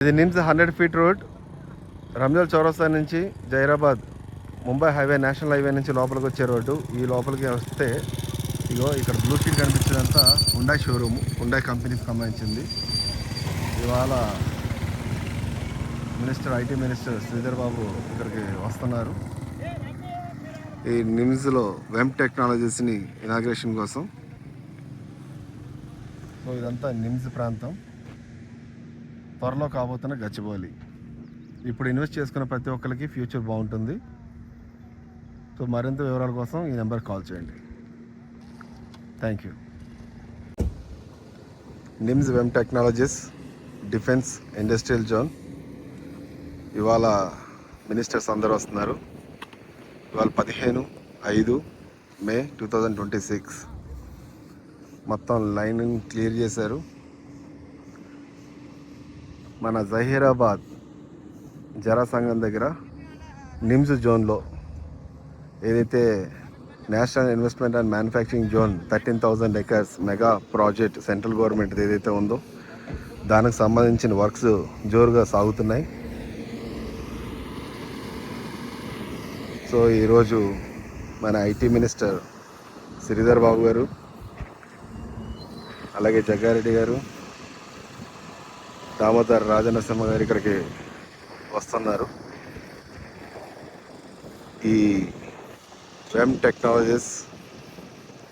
ఇది NIMS 100 feet road Ranjol చౌరస్తా నుంచి Zaheerabad Mumbai highway national highway నుంచి లోపలికి వచ్చే రోడ్డు. ఈ లోపలికి వస్తే ఇగో ఇక్కడ బ్లూ షీట్ కనిపించేదంతా హుండాయ్ షోరూమ్, హుండాయ్ కంపెనీకి సంబంధించింది. ఇవాళ ఐటీ మినిస్టర్ శ్రీధర్ బాబు ఇక్కడికి వస్తున్నారు ఈ నిమ్స్లో వెమ్ టెక్నాలజీస్ని ఇనాగ్రేషన్ కోసం. సో ఇదంతా నిమ్స్ ప్రాంతం, త్వరలో కాబోతున్న గచ్చిబౌలి. ఇప్పుడు ఇన్వెస్ట్ చేసుకున్న ప్రతి ఒక్కరికి ఫ్యూచర్ బాగుంటుంది. సో మరింత వివరాల కోసం ఈ నెంబర్కి కాల్ చేయండి. Thank you. NIMS వెమ్ technologies defence industrial zone. ఇవాళ మినిస్టర్స్ అందరూ వస్తున్నారు. ఇవాళ 15/5/మే 2026 మొత్తం లైన్ క్లియర్ చేశారు. మన జహీరాబాద్ జరాసంగం దగ్గర నిమ్స్ జోన్లో ఏదైతే national investment and manufacturing zone 13,000 acres mega project central government ఏదైతే ఉందో దానికి సంబంధించిన వర్క్స్ జోరుగా సాగుతున్నాయి. సో ఈరోజు మన ఐటీ మినిస్టర్ శ్రీధర్ బాబు గారు, అలాగే జగ్గారెడ్డి గారు, దామోదర్ రాజనరసింహ గారు ఇక్కడికి వస్తున్నారు. ఈ VEM technologies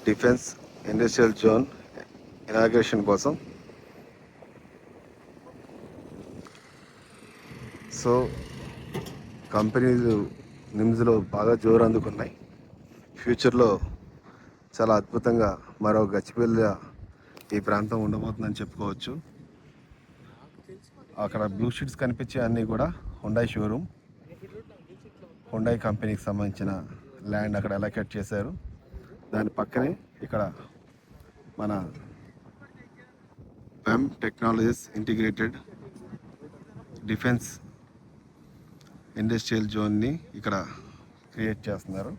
defence industrial zone inauguration కోసం. సో కంపెనీలు నిమ్స్లో బాగా జోరు అందుకున్నాయి. ఫ్యూచర్లో చాలా అద్భుతంగా మరో గచ్చిబౌలి ఈ ప్రాంతం ఉండబోతుందని చెప్పుకోవచ్చు. అక్కడ బ్లూ షీట్స్ కనిపించే అన్నీ కూడా హుండాయ్ షోరూమ్, హుండాయ్ కంపెనీకి సంబంధించిన ల్యాండ్ అక్కడ అలొకేట్ చేశారు. దాని పక్కనే ఇక్కడ మన వెమ్ టెక్నాలజీస్ ఇంటిగ్రేటెడ్ డిఫెన్స్ ఇండస్ట్రియల్ జోన్ని ఇక్కడ క్రియేట్ చేస్తున్నారు.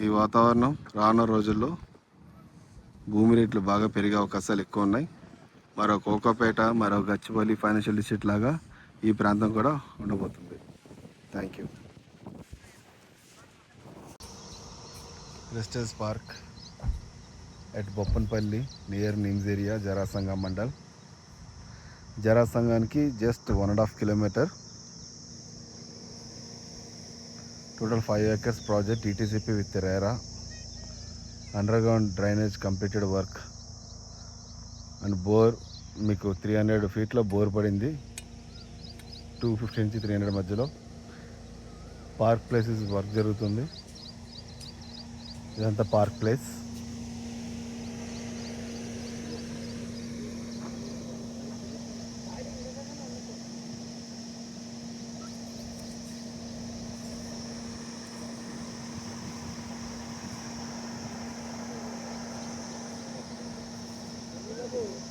ఈ వాతావరణం రానున్న రోజుల్లో భూమి రేట్లు బాగా పెరిగే అవకాశాలు ఎక్కువ ఉన్నాయి. మరో కోకాపేట, మరో గచ్చిబౌలి ఫైనాన్షియల్ డిస్ట్రిక్ట్ లాగా ఈ ప్రాంతం కూడా ఉండబోతుంది. Thank you. Prestige park at Boppanpalli near NIMZ area, Jharasangam mandal. జరాసంగానికి just 1.5 kilometers. Total 5 acres project, ETCP with RERA. Underground drainage completed work and bore మీకు 300 feet బోర్ పడింది. 250 నుంచి 300 మధ్యలో. పార్క్ ప్లేసెస్ వర్క్ జరుగుతుంది. ఇదంతా పార్క్ ప్లేస్.